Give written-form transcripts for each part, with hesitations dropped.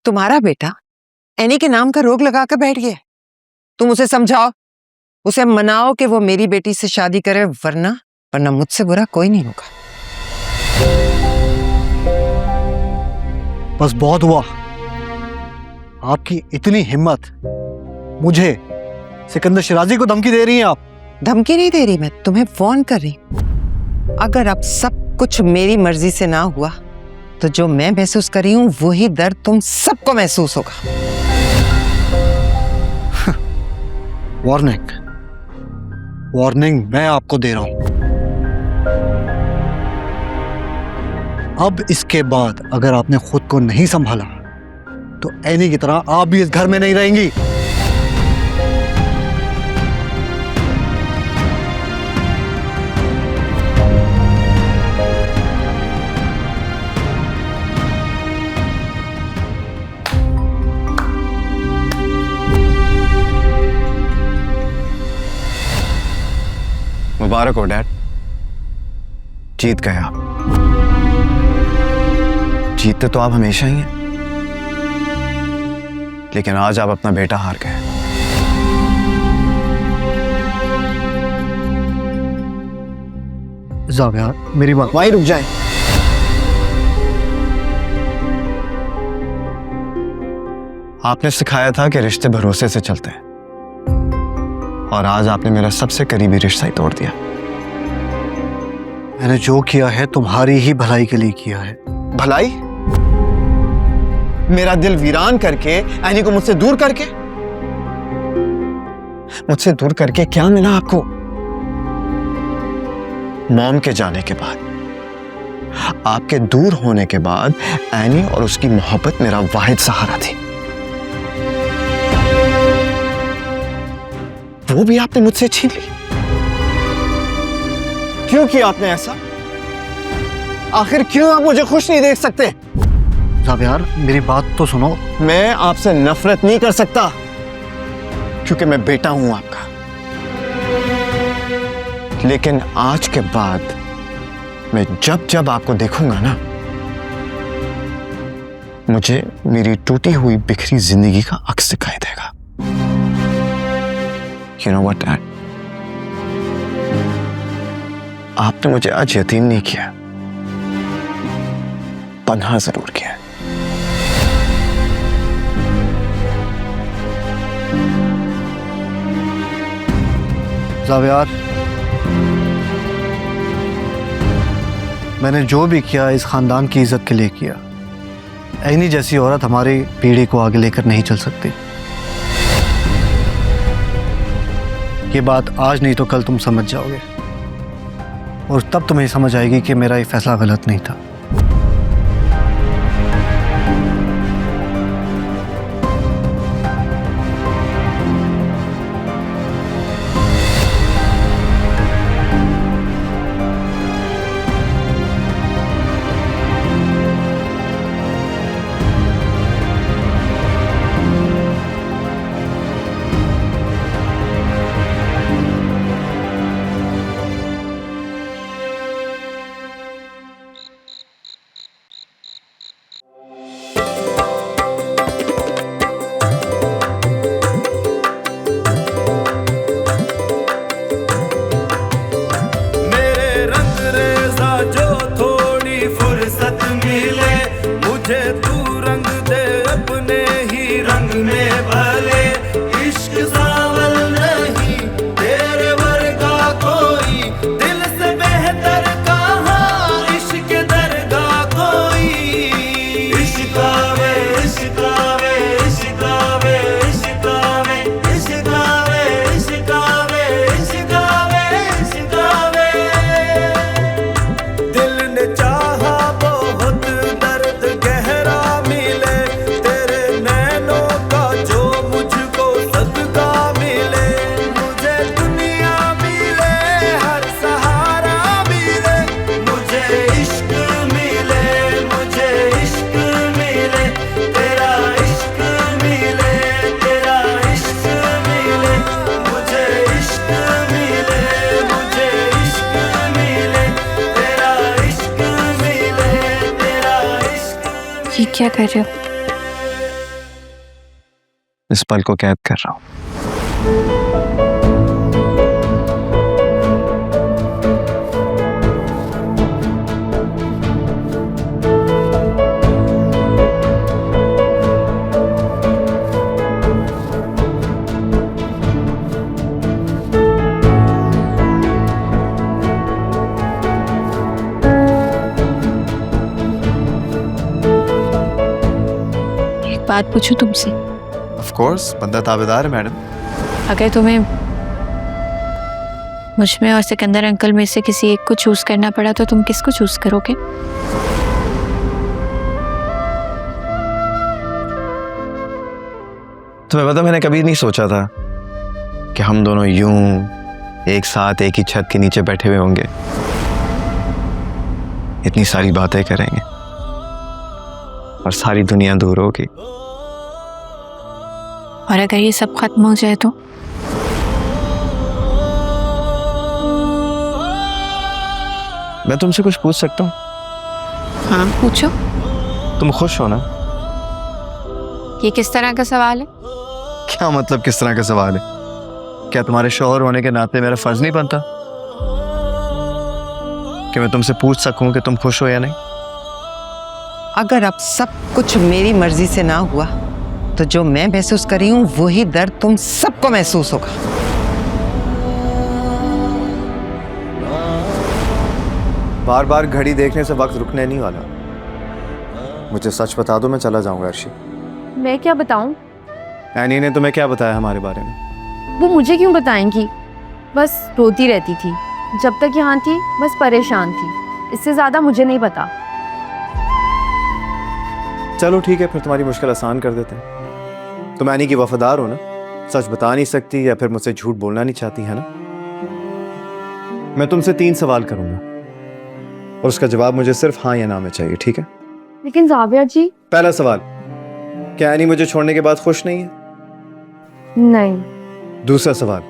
तुम्हारा बेटा एनी के नाम का रोग लगाकर बैठ गया। तुम उसे समझाओ, उसे मनाओ कि वो मेरी बेटी से शादी करे, वरना मुझसे बुरा कोई नहीं होगा। बस बहुत हुआ। आपकी इतनी हिम्मत, मुझे सिकंदर शिराजी को धमकी दे रही हैं आप? धमकी नहीं दे रही, मैं तुम्हें फोन कर रही हूं। अगर अब सब कुछ मेरी मर्जी से ना हुआ तो जो मैं महसूस कर रही हूं वही दर्द तुम सबको महसूस होगा। वार्निंग मैं आपको दे रहा हूं। अब इसके बाद अगर आपने खुद को नहीं संभाला तो एनी की तरह आप भी इस घर में नहीं रहेंगी। मुबारक हो डैड, जीत गए आप। जीतते तो आप हमेशा ही हैं, लेकिन आज आप अपना बेटा हार गए। जावियार, मेरी बात वहीं रुक जाए। आपने सिखाया था कि रिश्ते भरोसे से चलते हैं, और आज आपने मेरा सबसे करीबी रिश्ता ही तोड़ दिया। मैंने जो किया है तुम्हारी ही भलाई के लिए किया है। भलाई? मेरा दिल वीरान करके, एनी को मुझसे दूर करके? मुझसे दूर करके क्या मिला आपको? मॉम के जाने के बाद, आपके दूर होने के बाद एनी और उसकी मोहब्बत मेरा वाहिद सहारा थी। वो भी आपने मुझसे छीन ली। क्यों किया आपने ऐसा? आखिर क्यों आप मुझे खुश नहीं देख सकते? जावियार, मेरी बात तो सुनो। मैं आपसे नफरत नहीं कर सकता, क्योंकि मैं बेटा हूं आपका। लेकिन आज के बाद मैं जब जब आपको देखूंगा ना, मुझे मेरी टूटी हुई बिखरी जिंदगी का अक्स दिखाई देगा। You know what, Dad? आपने मुझे आज यतीम नहीं किया, पन्हा जरूर किया। जावियार, मैंने जो भी किया इस खानदान की इज्जत के लिए किया। एनी जैसी औरत हमारी पीढ़ी को आगे लेकर नहीं चल सकती। ये बात आज नहीं तो कल तुम समझ जाओगे, और तब तुम्हें समझ आएगी कि मेरा ये फैसला गलत नहीं था। ये क्या कर रहे हो? इस पल को कैद कर रहा हूं। बात पूछूं तुमसे? ऑफ कोर्स, बंदा ताबेदार है मैडम। अगर तुम्हें मुझ में और सिकंदर अंकल में से किसी एक को चूज करना पड़ा तो तुम किसको चूज करोगे? तुम्हें पता, मैंने कभी नहीं सोचा था कि हम दोनों यूं एक साथ एक ही छत के नीचे बैठे हुए होंगे, इतनी सारी बातें करेंगे और सारी दुनिया दूर होगी। और अगर ये सब खत्म हो जाए तो? मैं तुमसे कुछ पूछ सकता हूँ? हाँ पूछो। तुम खुश हो ना? ये किस तरह का सवाल है? क्या मतलब किस तरह का सवाल है? क्या तुम्हारे शौहर होने के नाते मेरा फर्ज नहीं बनता कि मैं तुमसे पूछ सकूं कि तुम खुश हो या नहीं? अगर अब सब कुछ मेरी मर्जी से ना हुआ तो जो मैं महसूस कर रही हूँ वही दर्द तुम सबको महसूस होगा। बार बार घड़ी देखने से वक्त रुकने नहीं वाला। मुझे सच बता दो, मैं चला जाऊंगा अर्शी। मैं क्या बताऊं? एनी ने तुम्हें क्या बताया हमारे बारे में? वो मुझे क्यों बताएंगी? बस रोती रहती थी जब तक यहाँ थी, बस परेशान थी। इससे ज्यादा मुझे नहीं पता। चलो ठीक है, फिर तुम्हारी मुश्किल आसान कर देते हैं। तुम एनी की वफादार हो ना? सच बता नहीं सकती या फिर मुझसे झूठ बोलना नहीं चाहती है ना? मैं तुमसे 3 सवाल करूंगा और उसका जवाब मुझे सिर्फ हाँ या ना में चाहिए, ठीक है? लेकिन जाविया जी। पहला सवाल, क्या एनी मुझे छोड़ने के बाद खुश नहीं है? नहीं। दूसरा सवाल,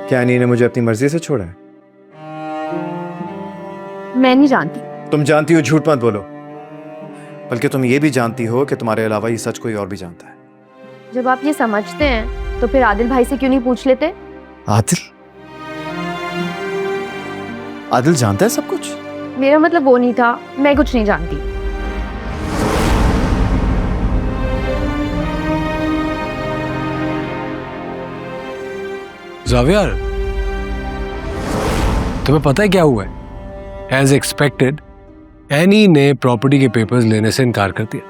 क्या एनी ने मुझे अपनी मर्जी से छोड़ा है? मैं नहीं जानती। तुम जानती हो, झूठ मत बोलो। बल्कि तुम ये भी जानती हो कि तुम्हारे अलावा ये सच कोई और भी जानता है। जब आप ये समझते हैं तो फिर आदिल भाई से क्यों नहीं पूछ लेते? आदिल? आदिल जानता है सब कुछ? मेरा मतलब वो नहीं था, मैं कुछ नहीं जानती। जावियर, तुम्हें पता है क्या हुआ है? एज एक्सपेक्टेड एनी ने प्रॉपर्टी के पेपर्स लेने से इनकार कर दिया,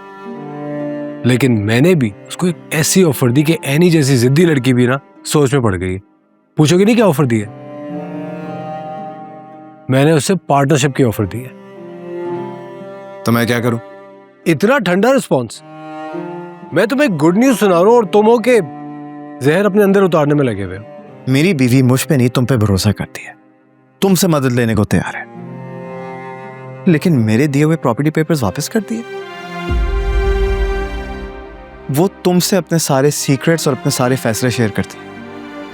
लेकिन मैंने भी उसको एक ऐसी ऑफर दी कि एनी जैसी जिद्दी लड़की भी ना सोच में पड़ गई। पूछोगे नहीं क्या ऑफर दी है? मैंने उससे पार्टनरशिप की ऑफर दी है। तो मैं क्या करूं? इतना ठंडा रिस्पॉन्स। मैं तुम्हें गुड न्यूज सुना रहा हूं और तुम हो के जहर अपने अंदर उतारने में लगे हुए हो। मेरी बीवी मुझ पे नहीं तुम पे भरोसा करती है, तुमसे मदद लेने को तैयार है, लेकिन मेरे दिए हुए प्रॉपर्टी पेपर्स वापस कर दिए। वो तुमसे अपने सारे सीक्रेट्स और अपने सारे फैसले शेयर करती है,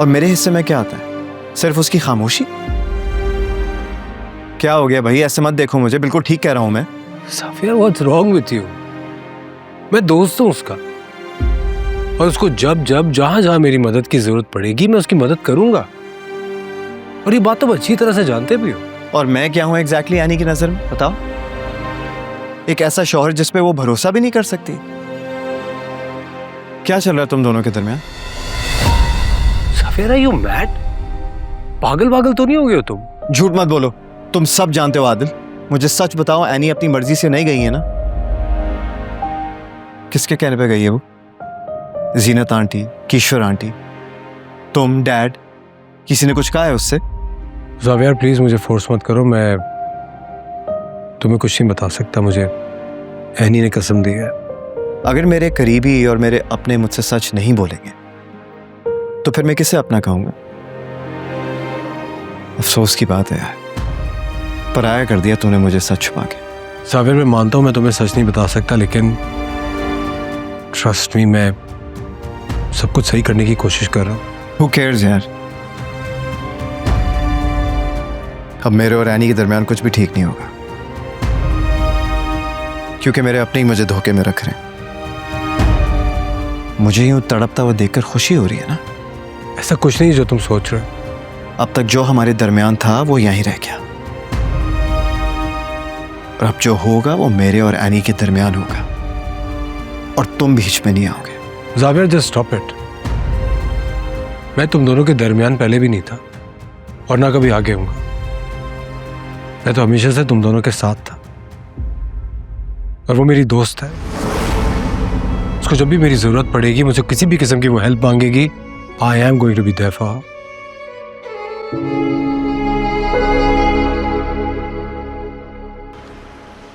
और मेरे हिस्से में क्या आता है? सिर्फ उसकी खामोशी। क्या हो गया भाई? ऐसे मत देखो मुझे, बिल्कुल ठीक कह रहा हूं मैं। Xavier, what's wrong with you? मैं दोस्त हूं उसका, और उसको जब जब जहां जहां मेरी मदद की जरूरत पड़ेगी मैं उसकी मदद करूंगा, और ये बात तुम अच्छी तरह से जानते भी हो। और मैं क्या हूं एग्जैक्टली यानी की नजर में? बताओ। एक ऐसा शौहर जिस पे वो भरोसा भी नहीं कर सकती। क्या चल रहा है तुम दोनों के दरमियान? Xavier, you mad? पागल पागल तो नहीं हो गए हो तुम? झूठ मत बोलो, तुम सब जानते हो आदिल। मुझे सच बताओ, एनी अपनी मर्जी से नहीं गई है ना? किसके कहने पे गई है वो? जीनत आंटी, किशोर आंटी, तुम, डैड, किसी ने कुछ कहा है उससे? जावियर प्लीज मुझे फोर्स मत करो, मैं तुम्हें कुछ नहीं बता सकता। मुझे एनी ने कसम दी है। अगर मेरे करीबी और मेरे अपने मुझसे सच नहीं बोलेंगे तो फिर मैं किसे अपना कहूंगा? अफसोस की बात है यार, पराया कर दिया तूने मुझे सच छुपा के। जावियर, मैं मानता हूं मैं तुम्हें सच नहीं बता सकता, लेकिन ट्रस्ट मी, मैं सब कुछ सही करने की कोशिश कर रहा हूं। Who cares यार? अब मेरे और एनी के दरमियान कुछ भी ठीक नहीं होगा, क्योंकि मेरे अपने ही मुझे धोखे में रख रहे हैं। मुझे यूं तड़पता हुआ देखकर खुशी हो रही है ना? ऐसा कुछ नहीं जो तुम सोच रहे हो। अब तक जो हमारे दरमियान था वो यहीं रह गया, और अब जो होगा वो मेरे और एनी के दरमियान होगा, और तुम बीच में नहीं आओगे। Xavier, just stop it. मैं तुम दोनों के दरमियान पहले भी नहीं था और ना कभी आगे होऊंगा। मैं तो हमेशा से तुम दोनों के साथ था, और वो मेरी दोस्त है। उसको जब भी मेरी जरूरत पड़ेगी, मुझे किसी भी किस्म की वो हेल्प मांगेगी, I am going to be there for her.